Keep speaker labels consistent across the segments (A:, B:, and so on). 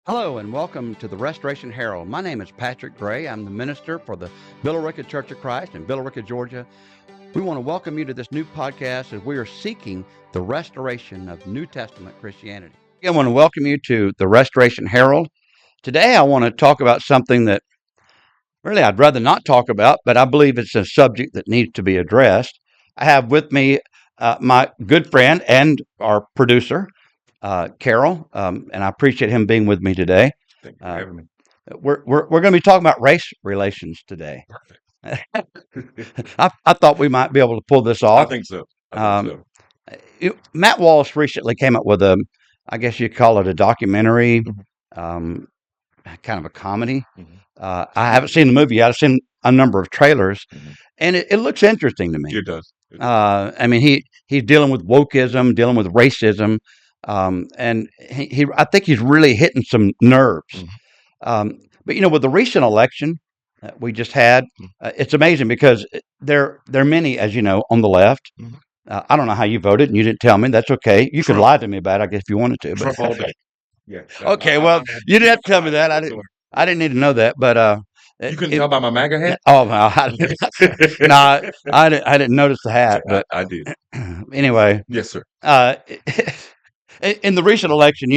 A: Hello and welcome to the Restoration Herald. My name is Patrick Gray. I'm the minister for the Billerica Church of Christ in Billerica, Georgia. We want to welcome you to this new podcast as we are seeking the restoration of New Testament Christianity. I want to welcome you to the Restoration Herald. Today I want to talk about something that really I'd rather not talk about, but I believe it's a subject that needs to be addressed. I have with me my good friend and our producer, Carol, and I appreciate him being with me today.
B: Thank you for having me.
A: We're going to be talking about race relations today.
B: Perfect.
A: I thought we might be able to pull this
B: I
A: off.
B: think so.
A: Matt Walsh recently came up with I guess you call it a documentary,
B: Mhm.
A: kind of a comedy.
B: Mhm.
A: I haven't seen the movie yet. I've seen a number of trailers,
B: Mhm.
A: and it looks interesting to me.
B: It does. It does.
A: I mean, he's dealing with wokeism, dealing with racism, and I think he's really hitting some nerves.
B: Mhm.
A: But with the recent election that we just had,
B: Mhm.
A: it's amazing because there are many, as you know, on the left.
B: Mhm.
A: I don't know how you voted, and you didn't tell me. That's okay. You could
B: Trump.
A: lie to me about it, I guess, if you wanted to. But
B: Trump all day. Yeah.
A: okay, well, you didn't have to tell me that. I didn't need to know that. But
B: You couldn't tell by my MAGA hat?
A: oh no, no, I didn't notice the hat. But
B: I did.
A: anyway,
B: Yes, sir.
A: uh, in the recent election,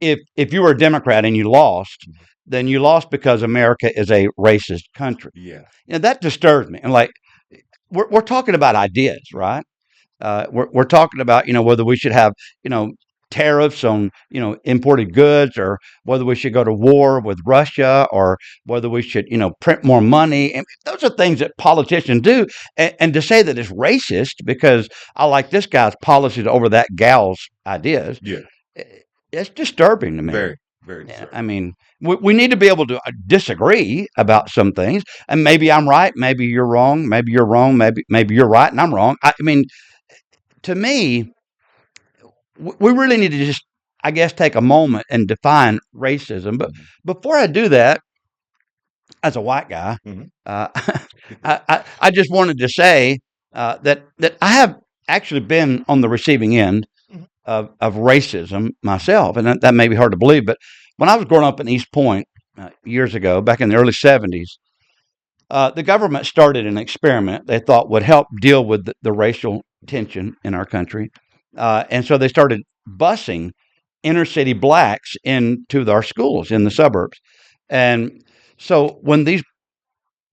A: if you were a Democrat and you lost,
B: Mhm.
A: then you lost because America is a racist country.
B: Yeah.
A: That disturbs me. And like, we're talking about ideas, right? We're talking about whether we should have tariffs on imported goods, or whether we should go to war with Russia, or whether we should print more money. And those are things that politicians do. And to say that it's racist because I like this guy's policies over that gal's ideas,
B: Yeah.
A: it's disturbing to me.
B: Very, very
A: Yeah,
B: disturbing.
A: I mean, we need to be able to disagree about some things, and maybe I'm right, maybe you're wrong, maybe you're wrong, maybe you're right and I'm wrong. I mean, to me, we really need to just, I guess, take a moment and define racism. But
B: Mhm.
A: before I do that, as a white guy,
B: Mhm.
A: uh, I just wanted to say that I have actually been on the receiving end
B: Mhm.
A: of racism myself, and that may be hard to believe. But when I was growing up in East Point years ago, back in the early '70s, the government started an experiment they thought would help deal with the racial tension in our country. And so they started busing inner city blacks into our schools in the suburbs. And so when these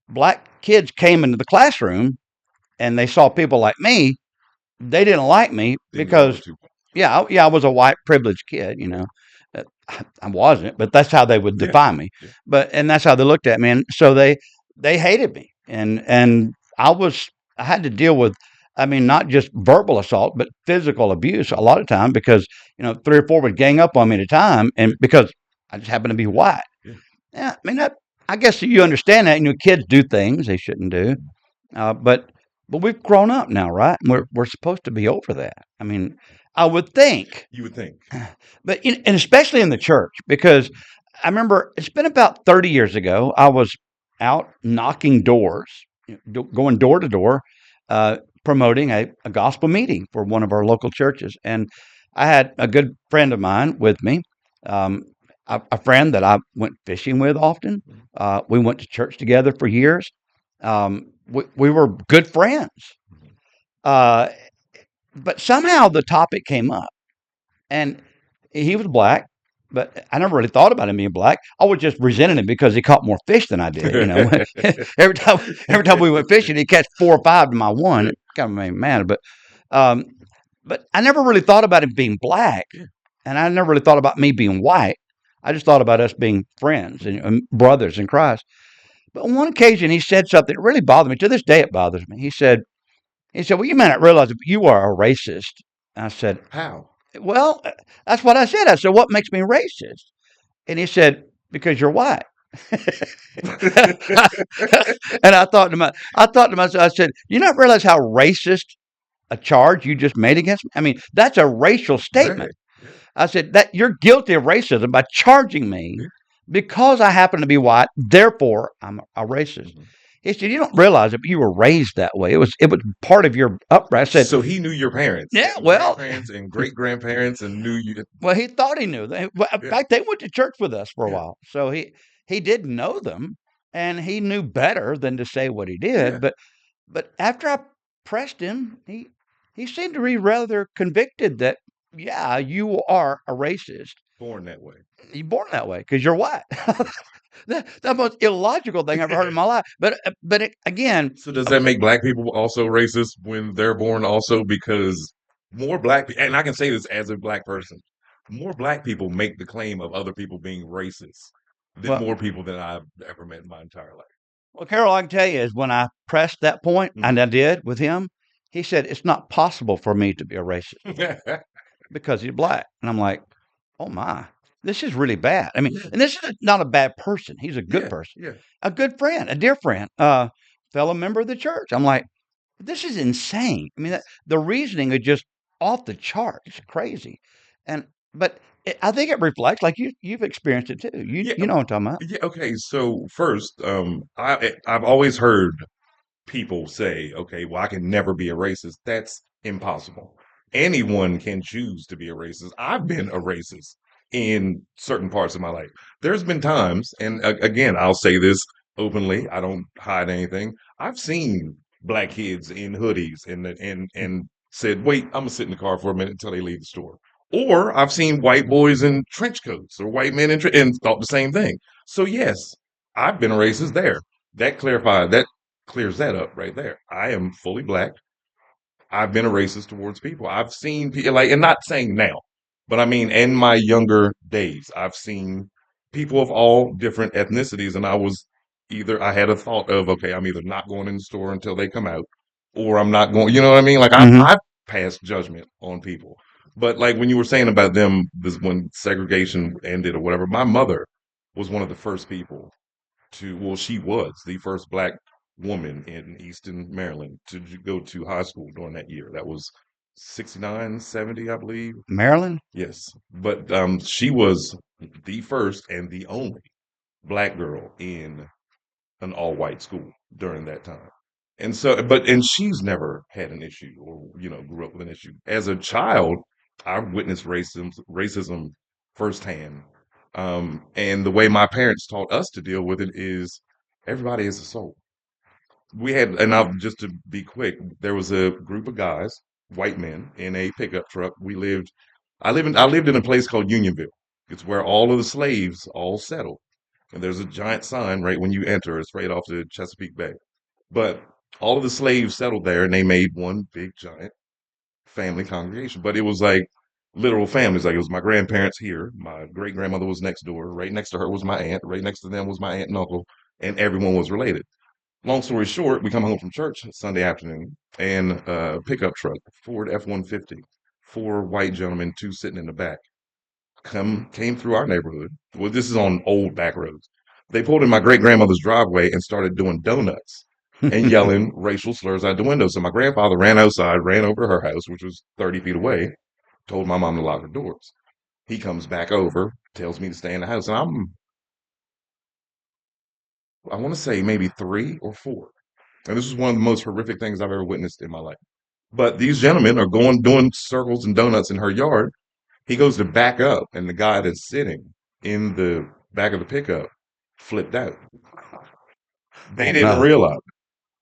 A: black kids came into the classroom and they saw people like me, they didn't like me
B: Then y'all were
A: because,
B: too.
A: yeah, I was a white privileged kid. Uh, I wasn't, but that's how they would
B: Yeah.
A: define me.
B: Yeah.
A: And that's how they looked at me. And so they hated me. And I had to deal with, I mean, not just verbal assault, but physical abuse a lot of time because, three or four would gang up on me at a time. And because I just happened to be white.
B: Yeah.
A: Yeah. I mean, I guess you understand that, kids do things they shouldn't do. But we've grown up now, right? We're supposed to be over that. I mean, I would think,
B: You would think.
A: but and especially in the church, because I remember it's been about 30 years ago. I was out knocking doors, going door to door, promoting a gospel meeting for one of our local churches, and I had a good friend of mine with me. Um, a friend that I went fishing with often. We went to church together for years. We were good friends.
B: Mhm.
A: Uh, but somehow the topic came up, and he was black, but I never really thought about him being black. I was just resenting him because he caught more fish than I did. Every time we went fishing, he'd catch 4 or 5 to my one. It kind of made me mad. Um, but I never really thought about him being black,
B: Yeah.
A: and I never really thought about me being white. I just thought about us being friends and brothers in Christ. But on one occasion, he said something that really bothered me. To this day, it bothers me. He said, well, you may not realize it, but you are a racist. I said,
B: How?
A: well, that's what I said. I said, what makes me racist? And he said, because you're white. And I thought to myself, I said, you not realize how racist a charge you just made against me? I mean, that's a racial statement.
B: Very. Yeah.
A: I said that you're guilty of racism by charging me
B: Yeah.
A: because I happen to be white. Therefore, I'm a racist.
B: Mhm.
A: He said, "You don't realize it, but you were raised that way. It was part of your upbringing." I said,
B: So he knew your parents,
A: "Yeah,
B: and
A: well,
B: grandparents, and great grandparents, and knew you.
A: well, he thought he knew. In
B: Yeah,
A: fact, they went to church with us for a
B: yeah,
A: while, so he did know them, and he knew better than to say what he did.
B: yeah.
A: But after I pressed him, he seemed to be rather convicted that, yeah, you are a racist.
B: Born that way.
A: You're born that way because you're white. The most illogical thing I've ever heard in my life. Again,
B: So does that
A: okay,
B: make black people also racist when they're born also? Because more black people, and I can say this as a black person, more black people make the claim of other people being racist than
A: well,
B: more people than I've ever met in my entire
A: well, Carol, I can tell you is when I pressed that point, and
B: life.
A: I did with him, he said it's not possible for me to be a racist
B: Mhm.
A: because he's black, and I'm like, oh my, this is really bad. I mean,
B: Yeah,
A: and this is not a bad person. He's a good
B: yeah,
A: person,
B: yeah,
A: a good friend, a dear friend, fellow member of the church. I'm like, this is insane. I mean, the reasoning is just off the chart. It's crazy, and but I think it reflects like you've experienced it too. You
B: yeah,
A: you know what I'm talking about.
B: yeah. Okay, so first, I've always heard people say, okay, well, I can never be a racist. That's impossible. Anyone can choose to be a racist. I've been a racist in certain parts of my life. There's been times, and again, I'll say this openly, I don't hide anything. I've seen black kids in hoodies and said, wait, I'm gonna sit in the car for a minute until they leave the store. Or I've seen white boys in trench coats or white men and thought the same thing. So yes, I've been a racist there. That clears that up right there. I am fully black. I've been a racist towards people. I've seen people like, and not saying now, but I mean, in my younger days, I've seen people of all different ethnicities, and I had a thought of, okay, I'm either not going in the store until they come out, or I'm not going. You know what I mean? Like
A: Hmm.
B: I've passed judgment on people, but like when you were saying about them, this when segregation ended or whatever, my mother was one of the first people well, she was the first black woman in Easton, Maryland to go to high school during that year. That was 69, 70, I believe.
A: Maryland.
B: Yes. But she was the first and the only black girl in an all white school during that time. And she's never had an issue or, grew up with an issue. As a child, I witnessed racism firsthand. And the way my parents taught us to deal with it is everybody is a soul. And I'll just to be quick, there was a group of guys, white men, in a pickup truck. I lived in a place called Unionville. It's where all of the slaves all settled. And there's a giant sign right when you enter. It's right off the Chesapeake Bay. But all of the slaves settled there and they made one big giant family congregation. But it was like literal families. Like it was my grandparents here. My great grandmother was next door. Right next to her was my aunt. Right next to them was my aunt and uncle. And everyone was related. Long story short, we come home from church Sunday afternoon and a pickup truck, Ford F-150, four white gentlemen, two sitting in the back, came through our neighborhood. Well, this is on old back roads. They pulled in my great grandmother's driveway and started doing donuts and yelling racial slurs out the window. So my grandfather ran outside, ran over to her house, which was 30 feet away, told my mom to lock her doors. He comes back over, tells me to stay in the house, and I want to say maybe 3 or 4. And this is one of the most horrific things I've ever witnessed in my life. But these gentlemen are going doing circles and donuts in her yard. He goes to back up, and the guy that's sitting in the back of the pickup flipped out. They
A: Oh
B: didn't
A: no.
B: realize.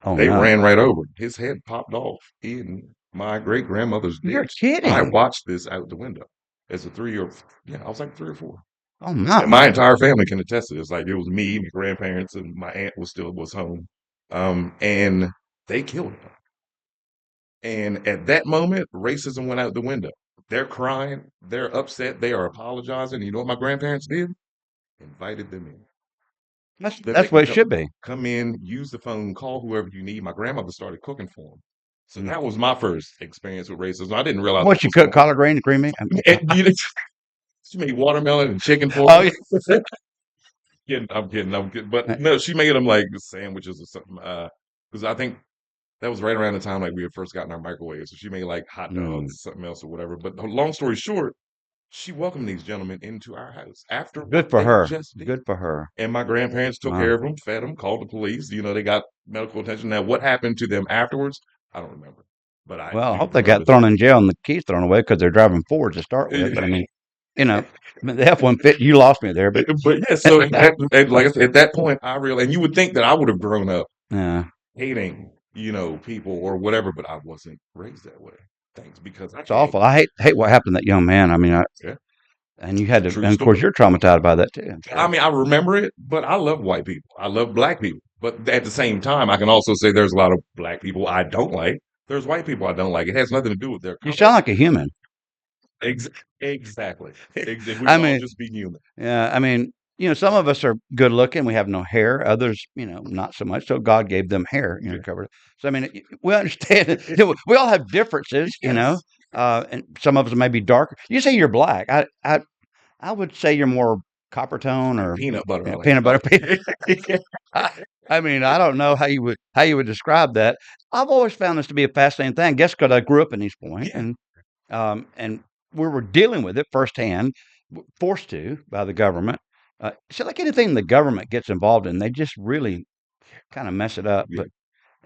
A: Oh
B: They
A: no.
B: ran right over. His head popped off in my great grandmother's
A: You're
B: ditch. I
A: kidding.
B: watched this out the window as a 3 or yeah, I was like 3 or 4.
A: Oh
B: And
A: my.
B: my entire family can attest to this. Like it was me, my grandparents, and my aunt was home. And they killed him. And at that moment, racism went out the window. They're crying, they're upset, they are apologizing. You know what my grandparents did? Invited them in. That they
A: That's what
B: can
A: it should be.
B: come in, use the phone, call whoever you need. My grandmother started cooking for them. So
A: Mm.
B: that was my first experience with racism. I didn't realize what
A: What you
B: was
A: cook
B: going
A: collard greens and cream meat?
B: on. And she made watermelon and chicken for
A: Oh
B: me.
A: yeah.
B: I'm kidding. But no, she made them like sandwiches or something. Because I think that was right around the time like we had first gotten our microwave. So she made like hot dogs
A: Mm.
B: or something else or whatever. But long story short, she welcomed these gentlemen into our house after what
A: Good for
B: they
A: her.
B: just did.
A: Good for her.
B: And my grandparents took
A: Wow.
B: care of them, fed them, called the police. They got medical attention. Now, what happened to them afterwards, I don't remember. But I
A: Well, I
B: do
A: hope they
B: remember
A: got
B: that.
A: thrown in jail and the keys thrown away because they're driving Fords to start with. But I mean, you know, the F-150, you lost me there, but
B: But yeah, so like I said, at that point, I realized, and you would think that I would have grown up
A: yeah,
B: hating, people or whatever, but I wasn't raised that way. Thanks, because I
A: it's
B: can't.
A: awful. I hate what happened to that young man. I mean,
B: Yeah,
A: and you
B: it's
A: had
B: a
A: to,
B: true
A: and of course,
B: story.
A: you're traumatized by that too. I'm
B: I
A: sure.
B: mean, I remember it, but I love white people. I love black people. But at the same time, I can also say there's a lot of black people I don't like. There's white people I don't like. It has nothing to do with their
A: You
B: color.
A: sound like a human.
B: Exactly. If we
A: I
B: would all
A: mean,
B: just be human.
A: yeah, I mean, some of us are good looking. We have no hair. Others, not so much. So God gave them hair,
B: Yeah.
A: covered. So I mean, we understand. We all have differences,
B: Yes. Yes.
A: and some of us may be darker. You say you're black. I would say you're more copper tone or
B: Peanut butter, I like to
A: peanut
B: call
A: butter.
B: it.
A: I, I mean, I don't know how you would describe that. I've always found this to be a fascinating thing. I guess because I grew up in East Point,
B: Yeah.
A: and we were dealing with it firsthand, forced to by the government. So, like anything the government gets involved in, they just really kind of mess it up.
B: Yeah.
A: But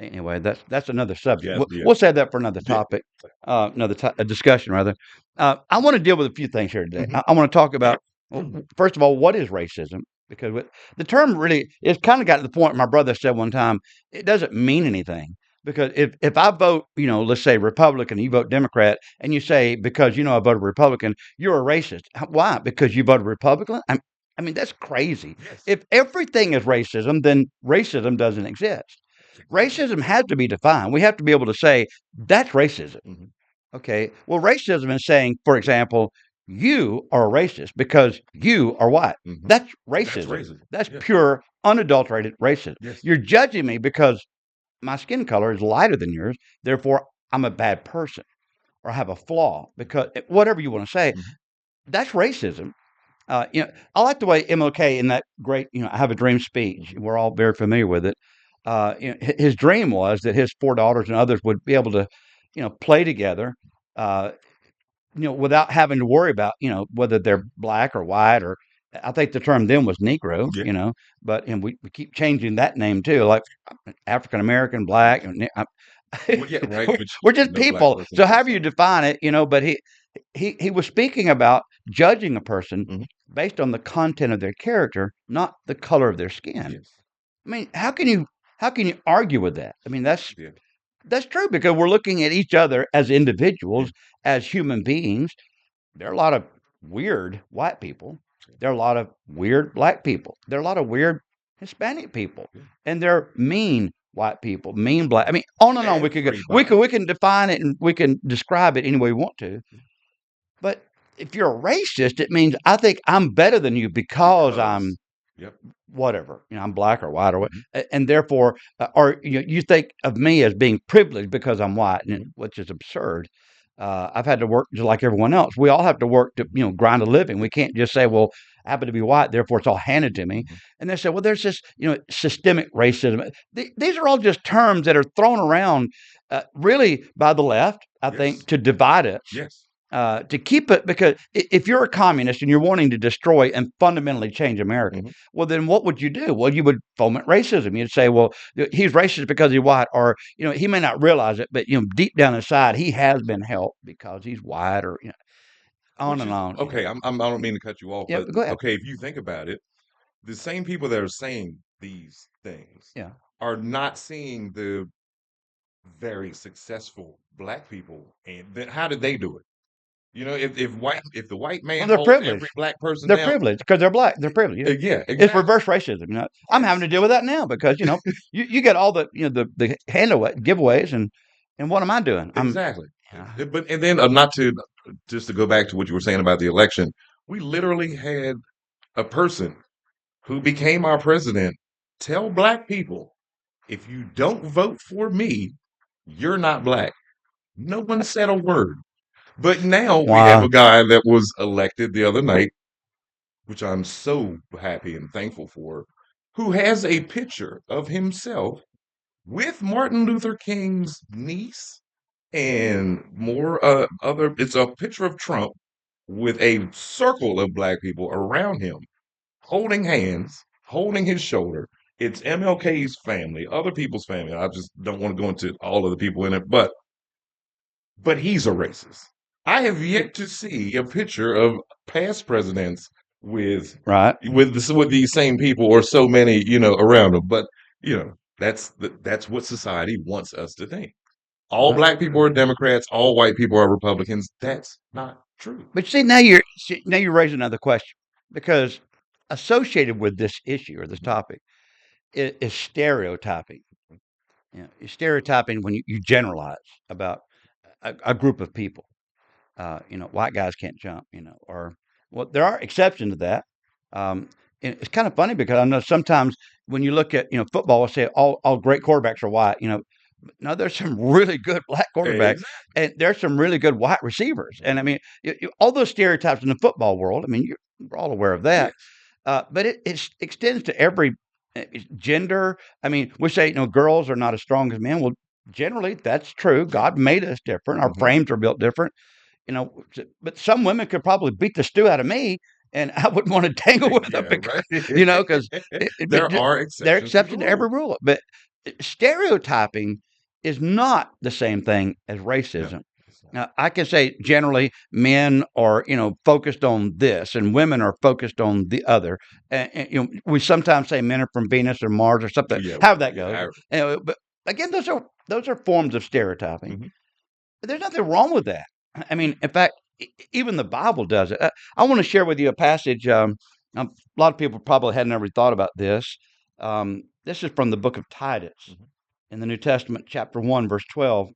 A: anyway, that's another subject.
B: Yes.
A: We'll,
B: Yeah.
A: we'll save that for another
B: Yeah.
A: topic, a discussion rather. I want to deal with a few things here today.
B: Mhm.
A: I want to talk about, well, first of all, what is racism? Because the term really, it's kind of got to the point. My brother said one time, it doesn't mean anything. Because if I vote, let's say Republican, you vote Democrat, and you say because I voted Republican, you're a racist. Why? Because you voted Republican? I mean, that's crazy.
B: Yes.
A: If everything is racism, then racism doesn't exist.
B: Exactly.
A: Racism has to be defined. We have to be able to say that's racism.
B: Mhm.
A: Okay. Well, racism is saying, for example, you are a racist because you are white.
B: Mhm.
A: That's
B: That's
A: racism.
B: racism.
A: That's
B: Yes.
A: pure, unadulterated racism.
B: Yes.
A: You're judging me because my skin color is lighter than yours. Therefore, I'm a bad person or I have a flaw because whatever you want to say,
B: Mhm.
A: that's racism. I like the way MLK in that great, I have a dream speech.
B: Mhm.
A: We're all very familiar with it. His dream was that his four daughters and others would be able to, play together, uh, without having to worry about, whether they're black or white or I think the term then was Negro,
B: Yeah.
A: but and we keep changing that name too, like African American, black,
B: Yeah.
A: and
B: Well, yeah, right. Which
A: we're just
B: no black
A: people.
B: person
A: So
B: is.
A: however you define it, but he was speaking about judging a person
B: Mhm.
A: based on the content of their character, not the color of their skin.
B: Yes.
A: I mean, how can you argue with that? I mean,
B: Yeah.
A: that's true because we're looking at each other as
B: Yeah.
A: individuals, as human beings. There are a lot of weird white people. There are a lot of weird black people. There are a lot of weird Hispanic people,
B: Yeah.
A: and they're mean white people, mean black. I mean, on and on we could go. We can
B: Everybody.
A: we can define it and we can describe it any way we want to.
B: Yeah.
A: But if you're a racist, it means I think I'm better than you because I'm
B: Because. Yep.
A: whatever, I'm black or white or what,
B: Mhm.
A: and therefore, or you think of me as being privileged because I'm white,
B: Mhm.
A: which is absurd. I've had to work just like everyone else. We all have to work to, grind a living. We
B: Yeah.
A: can't just say, well, I happen to be white, therefore it's all handed to me.
B: Mhm.
A: And they say, well, there's this, systemic racism. These are all just terms that are thrown around, really by the left, I think,
B: Yes.
A: to divide us,
B: Yes.
A: to keep it because if you're a communist and you're wanting to destroy and fundamentally change America,
B: Mhm.
A: well, then what would you do? Well, you would foment racism. You'd say, well, he's racist because he's white, or he may not realize it, but deep down inside, he has been helped because he's white, or on
B: Which
A: and
B: is
A: on.
B: okay. I don't mean to cut you off,
A: Yeah,
B: but
A: go ahead.
B: okay, if you think about it, the same people that are saying these things
A: Yeah,
B: are not seeing the very successful black people. And then how did they do it? If the white
A: well,
B: man
A: they're
B: holds every
A: privileged.
B: black person
A: They're
B: down,
A: privileged because they're black. They're privileged.
B: yeah,
A: It's
B: exactly.
A: reverse racism. I'm having
B: Yes,
A: to deal with that now because you get all the the handout giveaways, and what am I doing?
B: exactly.
A: Uh,
B: But and then not to just to go back to what you were saying about the election, we literally had a person who became our president tell black people, if you don't vote for me, you're not black. No one said a word. But now we have
A: wow.
B: a guy that was elected the other night, which I'm so happy and thankful for, who has a picture of himself with Martin Luther King's niece and more other. It's a picture of Trump with a circle of black people around him, holding hands, holding his shoulder. It's MLK's family, other people's family. I just don't want to go into all of the people in it, but he's a racist. I have yet to see a picture of past presidents with
A: Right.
B: with these same people or so many, around them. But that's what society wants us to think. All
A: Right.
B: black people are Democrats, all white people are Republicans. That's not true.
A: But see, now you're raising another question, because associated with this issue or this topic is stereotyping. Stereotyping when you generalize about a group of people. White guys can't jump. Or well, there are exceptions to that. Um, and it's kind of funny because I know sometimes when you look at football, we'll say all great quarterbacks are white. No, there's some really good black quarterbacks,
B: Exactly.
A: and there's some really good white receivers. And I mean, all those stereotypes in the football world. I mean, we're all aware of that.
B: Yes.
A: But it extends to every gender. I mean, we say girls are not as strong as men. Well, generally that's true. God made us different. Our
B: Mhm.
A: frames are built different. But some women could probably beat the stew out of me, and I wouldn't want to tangle with them
B: Yeah,
A: because
B: right.
A: because
B: There are
A: they're
B: exceptions to the
A: exception to every
B: rule.
A: rule. But stereotyping is not the same thing as
B: No,
A: racism.
B: it's not.
A: Now, I can say generally men are, focused on this and women are focused on the other. We sometimes say men are from Venus or Mars or something,
B: Yeah,
A: however that goes.
B: yeah.
A: But again, those are forms of stereotyping.
B: Mhm.
A: But there's nothing wrong with that. I mean, in fact, even the Bible does it. I want to share with you a passage. A lot of people probably hadn't ever thought about this. This is from the book of Titus
B: Mhm.
A: in the New Testament, chapter 1, verse 12.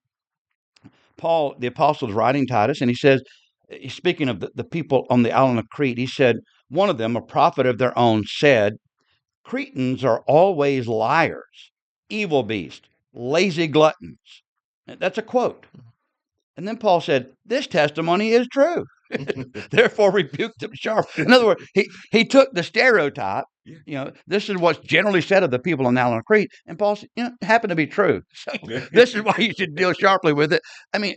A: Paul, the apostle, is writing Titus, and he says, he's speaking of the people on the island of Crete. He said, one of them, a prophet of their own, said, Cretans are always liars, evil beasts, lazy gluttons. That's a quote. And then Paul said, this testimony is true. Therefore, rebuke them sharp. In other words, he took the stereotype.
B: Yeah.
A: This is what's generally said of the people on Allen Creek, and Paul said, it happened to be true. So this is why you should deal sharply with it. I mean,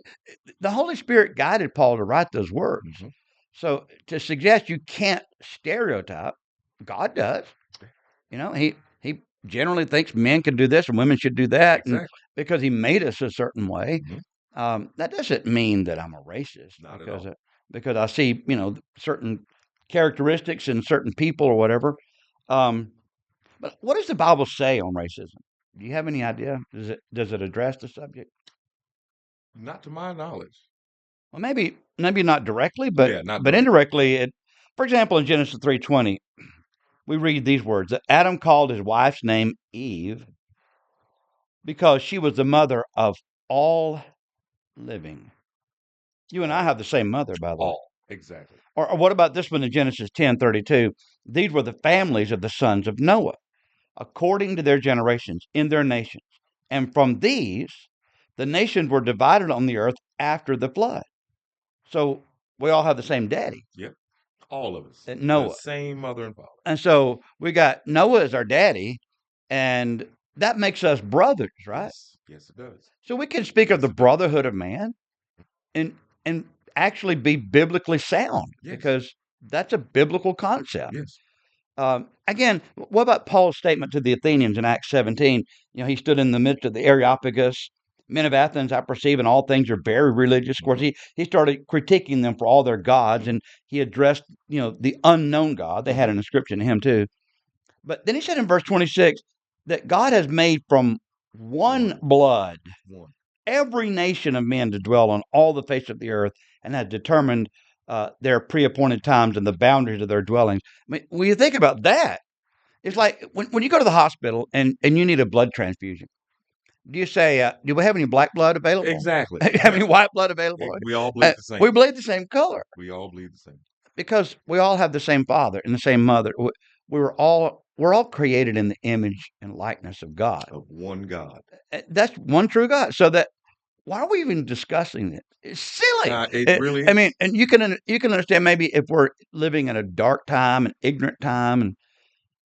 A: the Holy Spirit guided Paul to write those words.
B: Mhm.
A: So to suggest you can't stereotype, God does. He generally thinks men can do this and women should do that, and
B: Exactly.
A: because he made us a certain way.
B: Mhm.
A: That doesn't mean that I'm a racist
B: Not at all.
A: because I see certain characteristics in certain people or whatever. Um, but what does the Bible say on racism? Do you have any idea? Does it address the subject?
B: Not to my knowledge.
A: Well, maybe not directly, but
B: Yeah, not
A: but
B: directly.
A: indirectly. For example, in Genesis 3:20, we read these words: that Adam called his wife's name Eve because she was the mother of all living. You and I
B: All.
A: have the same mother, by the way.
B: All. Exactly.
A: Or what about this one in Genesis 10:32? These were the families of the sons of Noah, according to their generations, in their nations. And from these, the nations were divided on the earth after the flood. So we all have the same daddy,
B: Yep. All of us. The
A: Noah.
B: same mother and father.
A: And so we got Noah as our daddy, and that makes us brothers, right?
B: Yes. Yes, it does.
A: So we can speak of
B: Yes,
A: the
B: it does.
A: brotherhood of man and and actually be biblically sound,
B: Yes.
A: because that's a biblical concept.
B: Yes.
A: Again, what about Paul's statement to the Athenians in Acts 17? He stood in the midst of the Areopagus. Men of Athens, I perceive in all things are very religious. Of course,
B: Mhm.
A: he started critiquing them for all their gods,
B: Mhm.
A: and he addressed, the unknown God. They had
B: Mhm.
A: an inscription to him too. But then he said in verse 26 that God has made from one
B: One.
A: blood
B: One.
A: every nation of men to dwell on all the face of the earth, and has determined their pre-appointed times and the boundaries of their dwellings. I mean, when you think about that, it's like when you go to the hospital and you need a blood transfusion. Do you say, do we have any black blood available?
B: Exactly.
A: Have any
B: Yeah.
A: white blood available?
B: We all bleed the
A: We
B: same.
A: bleed the same color
B: We all bleed the same.
A: because we all have the same father and the same mother. We're all created in the image and likeness of God.
B: Of one God.
A: That's one true God. So that why are we even discussing it? It's silly.
B: It really
A: I mean,
B: is.
A: and you can understand maybe if we're living in a dark time, an ignorant time, and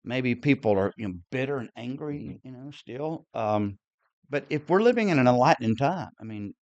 A: maybe people are bitter and
B: Mhm.
A: angry, still. But if we're living in an enlightening time, I mean,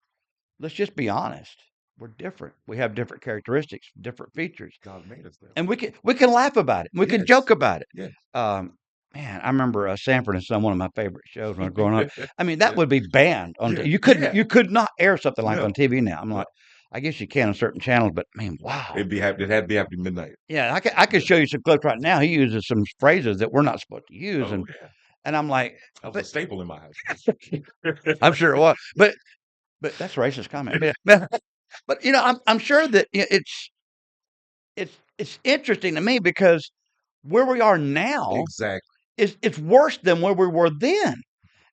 A: let's just be honest. we're different. We have different characteristics, different features,
B: God made us that way.
A: and we can laugh about it. We can joke
B: Yes.
A: about it.
B: Yes.
A: Um, Man, I remember Sanford and Son, one of my favorite shows when I was growing up. I mean, that
B: Yeah.
A: would be banned on.
B: Yeah. Yeah.
A: You could not air something like on
B: No.
A: TV now. I'm
B: No.
A: like, I guess you can on certain channels, but man, wow.
B: It had to be after midnight.
A: Yeah, I could
B: Yeah.
A: show you some clips right now. He uses some phrases that we're not supposed to use,
B: Oh yeah.
A: and I'm like,
B: That was a
A: but
B: staple in my house.
A: I'm sure it was, but that's a racist comment. But I'm sure that it's interesting to me because where we are now
B: Exactly.
A: is it's worse than where we were then,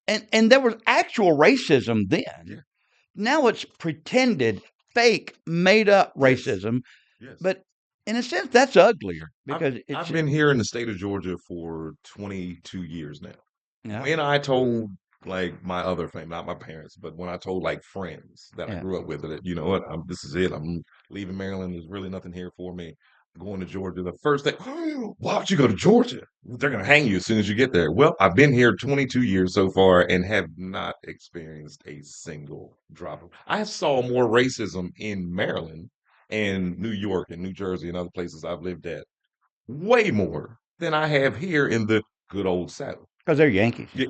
A: and there was actual racism then.
B: Yeah.
A: Now it's pretended, fake, made up
B: Yes.
A: racism,
B: Yes.
A: but in a sense that's uglier because
B: I've
A: it's
B: been here in the state of Georgia for 22 years now.
A: yeah
B: When I told like my other family, not my parents, but when I told like friends that I
A: yeah.
B: grew up with, that you know what, this is it. I'm leaving Maryland. There's really nothing here for me. I'm going to Georgia. The first thing, why would you go to Georgia? They're gonna hang you as soon as you get there. Well, I've been here 22 years so far and have not experienced a single drop of. I saw more racism in Maryland and New York and New Jersey and other places I've lived at, way more than I have here in the good old South.
A: Because they're Yankees.
B: Yeah.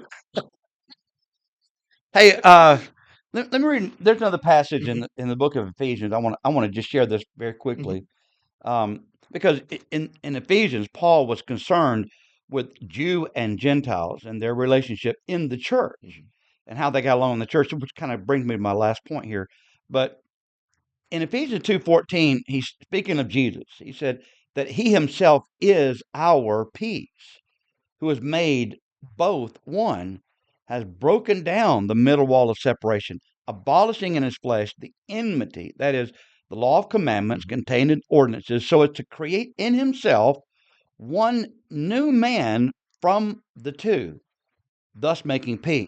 A: Hey, let me read. There's another passage in
B: Mhm,
A: the book of Ephesians. I want to just share this very
B: mhm,
A: quickly, because in Ephesians, Paul was concerned with Jew and Gentiles and their relationship in the church
B: mhm,
A: and how they got along in the church, which kind of brings me to my last point here. But in Ephesians 2:14, he's speaking of Jesus. He said that he himself is our peace, who has made both one, has broken down the middle wall of separation, abolishing in his flesh the enmity, that is, the law of commandments
B: mhm,
A: contained in ordinances, so as to create in himself one new man from the two, thus making peace,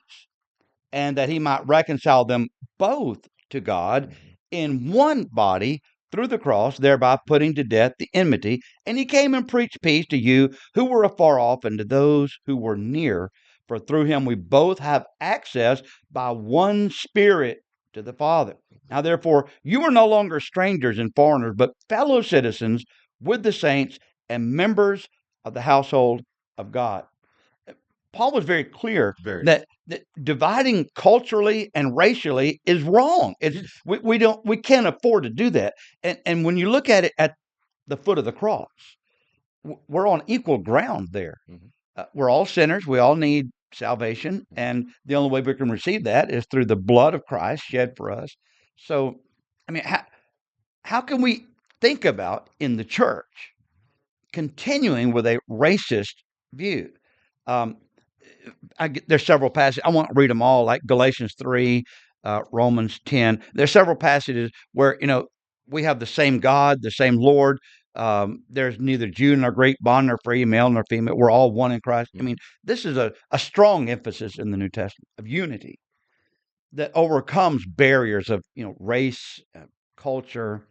A: and that he might reconcile them both to God
B: mhm,
A: in one body through the cross, thereby putting to death the enmity. And he came and preached peace to you who were afar off and to those who were near. For through him we both have access by one Spirit to the Father. Now, therefore, you are no longer strangers and foreigners, but fellow citizens with the saints and members of the household of God. Paul was very clear
B: very.
A: that dividing culturally and racially is wrong. It's
B: Yes.
A: we can't afford to do that. And when you look at it at the foot of the cross, we're on equal ground there.
B: Mhm,
A: We're all sinners. We all need salvation,
B: mhm.
A: and the only way we can receive that is through the blood of Christ shed for us. So, I mean, how can we think about in the church continuing with a racist view? Um, there's several passages. I won't read them all, like Galatians 3, Romans 10. There's several passages where we have the same God, the same Lord. There's neither Jew nor Greek, bond nor free, male nor female. We're all one in Christ. I
B: Mhm.
A: mean, this is a strong emphasis in the New Testament of unity that overcomes barriers of race, culture,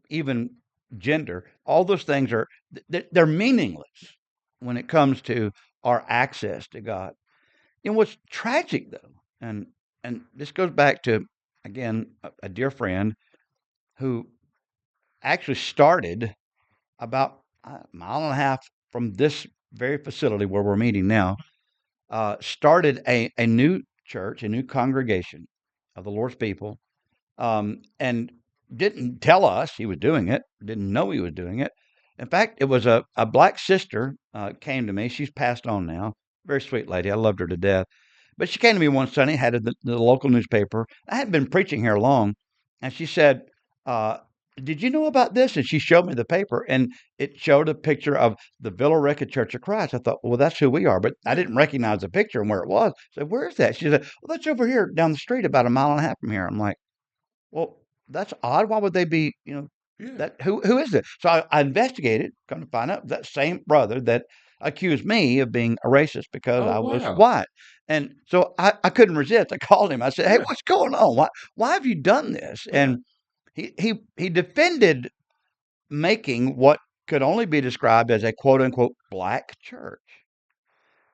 A: even gender. All those things are they're meaningless when it comes to our access to God. What's tragic though, and this goes back to again a dear friend who actually started about a mile and a half from this very facility where we're meeting now, started a new church, a new congregation of the Lord's people, and didn't tell us he was doing it, didn't know he was doing it. In fact, it was a black sister came to me. She's passed on now. Very sweet lady. I loved her to death. But she came to me one Sunday, had the local newspaper. I hadn't been preaching here long. And she said, uh, did you know about this? And she showed me the paper, and it showed a picture of the Villa Rica Church of Christ. I thought, well, that's who we are. But I
B: Yeah.
A: didn't recognize the picture and where it was. I said, where is that? She said, well, that's over here down the street about a mile and a half from here. I'm like, well, that's odd. Why would they be,
B: Yeah.
A: that who is it? So I investigated, come to find out that same brother that accused me of being a racist because
B: Oh
A: I was
B: wow.
A: white. And so I couldn't resist. I called him. I said, hey,
B: Yeah.
A: what's going on? Why have you done this?
B: Yeah.
A: And he defended making what could only be described as a quote unquote black church.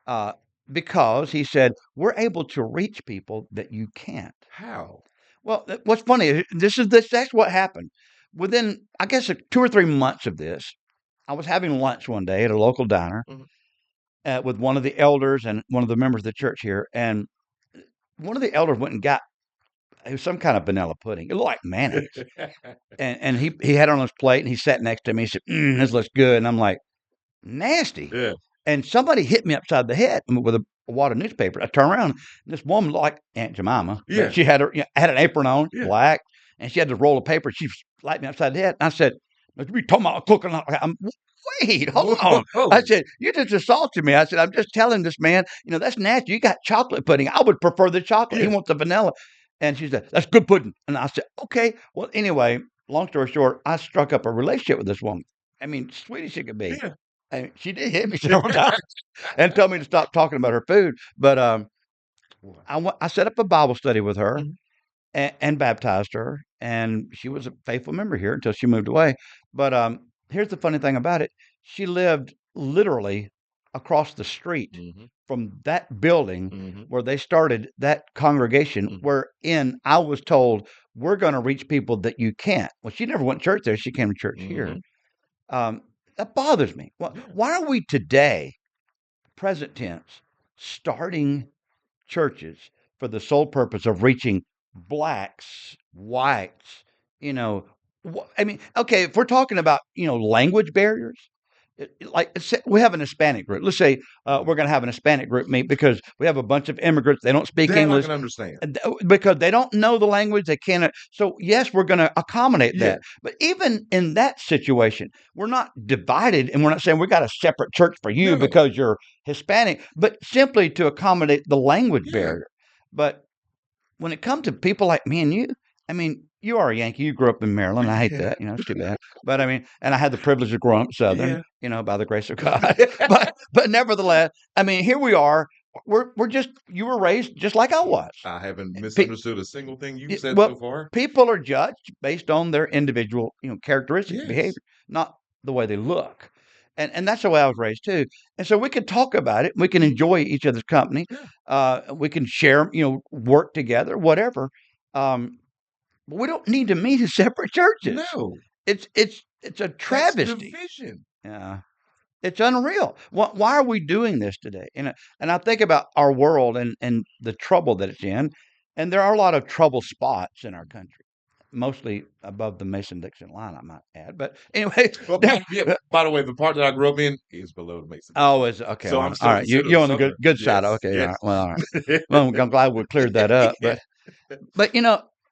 A: Uh, because he said, we're able to reach people that you can't.
B: How?
A: Well, what's funny is that's what happened. Within, I guess, 2 or 3 months of this, I was having lunch one day at a local diner
B: Mhm.
A: with one of the elders and one of the members of the church here, and one of the elders went and got it was some kind of vanilla pudding. It looked like mayonnaise, and he had it on his plate, and he sat next to me. He said, "This looks good," and I'm like, "Nasty."
B: Yeah,
A: And somebody hit me upside the head with a wad of newspaper. I turned around. And this woman looked like Aunt Jemima, but
B: yeah,
A: she had had an apron on,
B: yeah.
A: black, and she had this roll of paper. She slapped me upside the head. And I said, "We talking about cooking?" Wait, hold on. I
B: Whoa.
A: said, "You just assaulted me." I said, "I'm just telling this man, that's nasty. You got chocolate pudding. I would prefer the chocolate. He
B: Yeah,
A: wants the vanilla." And she said, "That's good pudding." And I said, "Okay." Well, anyway, long story short, I struck up a relationship with this woman. I mean, sweet as she could be.
B: yeah.
A: And she did hit me several times and told me to stop talking about her food. But I set up a Bible study with her
B: Mhm.
A: and baptized her, and she was a faithful member here until she moved away. But here's the funny thing about it: she lived literally across the street
B: Mhm.
A: from that building
B: Mhm.
A: where they started that congregation.
B: Mhm.
A: Wherein I was told we're going to reach people that you can't. Well, she never went to church there; she came to church here.
B: Mhm.
A: Um, that bothers me.
B: Yeah.
A: Why are we today, present tense, starting churches for the sole purpose of reaching blacks, whites, you know, I mean, okay, if we're talking about, language barriers, like we have an Hispanic group. Let's say
B: Mhm.
A: we're going to have an Hispanic group meet because we have a bunch of immigrants. They don't speak
B: That I
A: English
B: can understand.
A: because they don't know the language. They cannot. So yes, we're going to accommodate
B: Yeah.
A: that. But even in that situation, we're not divided, and we're not saying we got a separate church for you
B: No.
A: because you're Hispanic, but simply to accommodate the language
B: Yeah.
A: barrier. But when it comes to people like me and you, I mean, you are a Yankee. You grew up in Maryland. I hate
B: Yeah.
A: that. It's too bad. But I mean, and I had the privilege of growing up Southern,
B: Yeah.
A: by the grace of God. But nevertheless, I mean, here we are. We're just you were raised just like I was.
B: I haven't
A: Pe-
B: misunderstood a single thing you've said
A: well,
B: so far.
A: people are judged based on their individual, characteristics,
B: Yes.
A: behavior, not the way they look. And that's the way I was raised too. And so we can talk about it. We can
B: Mhm.
A: enjoy each other's company.
B: Yeah.
A: We can share, work together, whatever. But we don't need to meet in separate churches.
B: No.
A: It's a
B: That's
A: travesty.
B: division.
A: Yeah. It's unreal. Why are we doing this today? And I think about our world and the trouble that it's in, and there are a lot of trouble spots in our country, mostly above the Mason-Dixon line, I might add. But anyway,
B: Well, yeah, by the way, the part that I grew up in is below the Mason-Dixon
A: oh,
B: line.
A: is okay.
B: So
A: All
B: I'm
A: right. All
B: still
A: right.
B: considered a
A: You're on the good
B: Southerner.
A: good side.
B: Yes,
A: Okay. All right.
B: yes.
A: Well, all right. Well, I'm glad we cleared that up.
B: Yeah.
A: But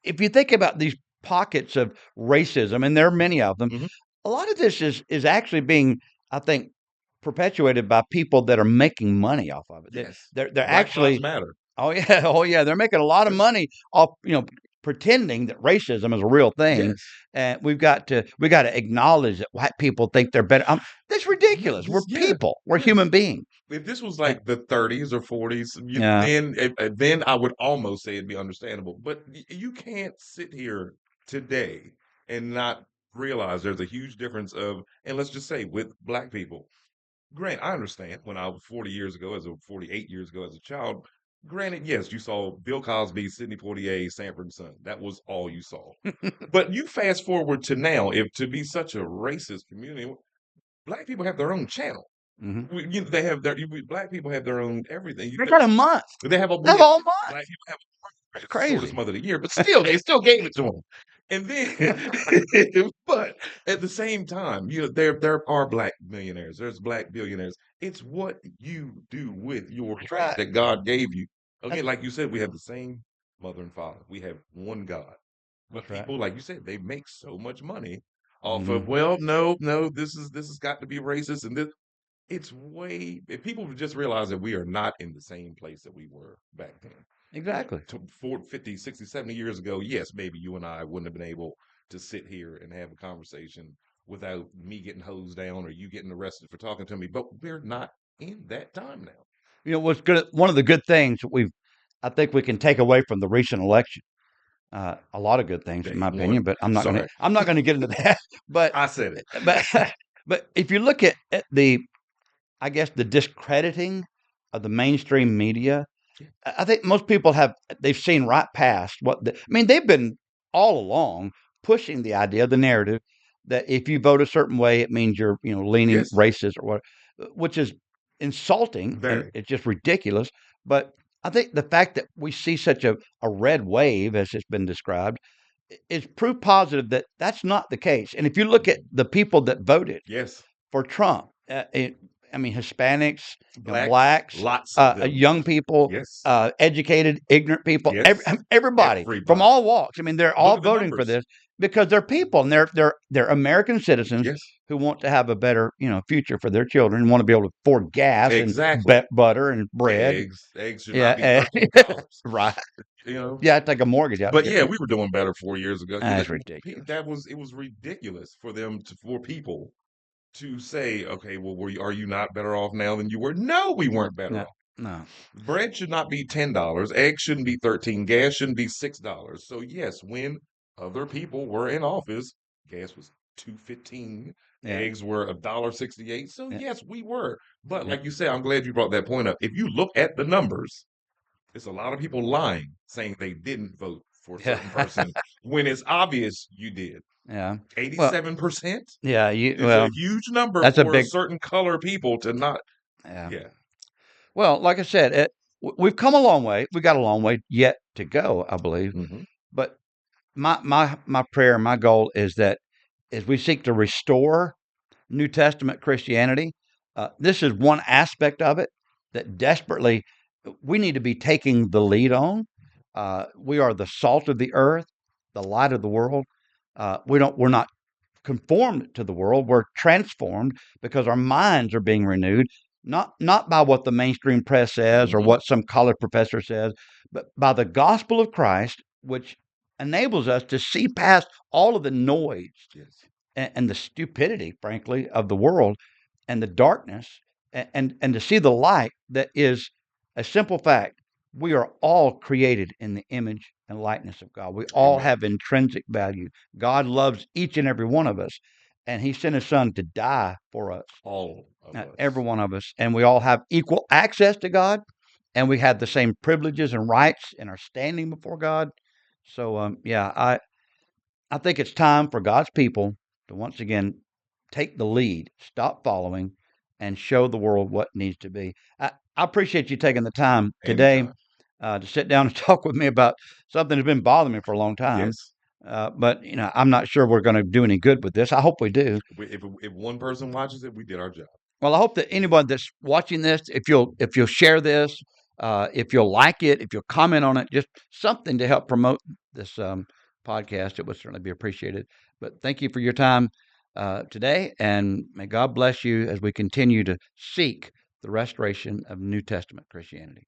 A: if you think about these pockets of racism, and there are many of them,
B: Mhm.
A: a lot of this is actually being, I think, perpetuated by people that are making money off of it.
B: Yes.
A: They're
B: Black Lives
A: actually,
B: Matter.
A: oh yeah, oh yeah, they're making a lot of money off, pretending that racism is a real thing.
B: Yes.
A: And we got to acknowledge that white people think they're better. That's
B: No,
A: ridiculous. We're
B: this yeah.
A: people. We're
B: Yes.
A: human beings.
B: If this was
A: And,
B: like the 30s or 40s,
A: yeah,
B: then I would almost say it'd be understandable. But you can't sit here today and not realize there's a huge difference of, and let's just say with black people. Grant, I understand when I was 40 years ago, 48 years ago as a child. Granted, yes, you saw Bill Cosby, Sidney Poitier, Sanford and Son. That was all you saw. But you fast forward to now, if to be such a racist community, black people have their own channel.
A: hmm
B: They have black people have their own everything.
A: they got a month.
B: They have a
A: They have all month.
B: black people have
A: It's
B: the shortest
A: crazy.
B: month of the year, but still, they still gave it to them. And then, but at the same time, there are black millionaires. There's black billionaires. It's what you do with your
A: That's
B: life
A: right.
B: that God gave you. Again,
A: That's
B: like you said, we have the same mother and father. We have one God. But
A: that's right.
B: people, like you said, they make so much money off of,
A: hmm
B: well, no, this has got to be racist, and this it's way if people would just realize that we are not in the same place that we were back then.
A: Exactly.
B: 40, 50, 60, 70 years ago, yes, maybe you and I wouldn't have been able to sit here and have a conversation without me getting hosed down or you getting arrested for talking to me. But we're not in that time now.
A: What's good? One of the good things I think we can take away from the recent election. A lot of good things, in my
B: Name one.
A: opinion, but I'm not going to.
B: Sorry,
A: I'm not going to get into that. But
B: I said it.
A: but but if you look at I guess the discrediting of the mainstream media, I think most people they've seen right past I mean, they've been all along pushing the idea, the narrative that if you vote a certain way, it means you're, leaning
B: Yes,
A: racist or what, which is insulting and
B: very.
A: it's just ridiculous. But I think the fact that we see such a red wave, as it's been described, is proof positive that that's not the case. And if you look at the people that voted
B: Yes,
A: for Trump, I mean, Hispanics,
B: blacks,
A: blacks,
B: lots of them.
A: young people,
B: Yes,
A: educated, ignorant people,
B: yes,
A: everybody from
B: everybody.
A: all walks. I mean, they're
B: Look
A: all
B: at the
A: voting for
B: numbers.
A: this because they're people and they're American citizens
B: Yes,
A: who want to have a better, future for their children and want to be able to afford gas and
B: exactly.
A: butter and bread.
B: Eggs should not be
A: Yeah,
B: $13.
A: right.
B: You know,
A: Yeah, I take a mortgage out to
B: but
A: get
B: yeah,
A: them.
B: we were doing better 4 years ago.
A: That's ridiculous.
B: That was it was ridiculous for them for people to say, okay, well, are you not better off now than you were? No, we weren't better
A: No,
B: off.
A: no.
B: Bread should not be $10. Eggs shouldn't be 13. Gas shouldn't be $6. So yes, when other people were in office, gas was 2.15.
A: Yeah,
B: Eggs were $1.68. So
A: yeah,
B: yes, we were. But
A: yeah,
B: like you said, I'm glad you brought that point up. If you look at the numbers, it's a lot of people lying, saying they didn't vote for a certain
A: yeah.
B: person when it's obvious you did.
A: Yeah. Well,
B: 87%
A: yeah.
B: is a
A: Well,
B: huge number
A: that's a
B: for a
A: big.
B: certain color people to not.
A: Yeah.
B: Yeah.
A: Well, like I said, we've come a long way. We got a long way yet to go, I believe.
B: Hmm.
A: But my prayer, my goal is that as we seek to restore New Testament Christianity, this is one aspect of it that desperately we need to be taking the lead on. We are the salt of the earth, the light of the world. We're not conformed to the world. We're transformed because our minds are being renewed, not by what the mainstream press says or
B: Hmm.
A: what some college professor says, but by the gospel of Christ, which enables us to see past all of the noise
B: Yes.
A: and the stupidity, frankly, of the world and the darkness, and to see the light that is a simple fact. We are all created in the image and likeness of God. We all
B: Amen.
A: have intrinsic value. God loves each and every one of us, and He sent His Son to die for us,
B: All of
A: every
B: us.
A: one of us. And we all have equal access to God, and we have the same privileges and rights in our standing before God. So, yeah, I think it's time for God's people to once again take the lead, stop following, and show the world what needs to be. I appreciate you taking the time today
B: Anytime.
A: to sit down and talk with me about something that's been bothering me for a long time.
B: Yes.
A: But I'm not sure we're going to do any good with this. I hope we do.
B: If one person watches it, we did our job.
A: Well, I hope that anyone that's watching this, if you'll share this, if you'll like it, if you'll comment on it, just something to help promote this podcast, it would certainly be appreciated. But thank you for your time today, and may God bless you as we continue to seek the restoration of New Testament Christianity.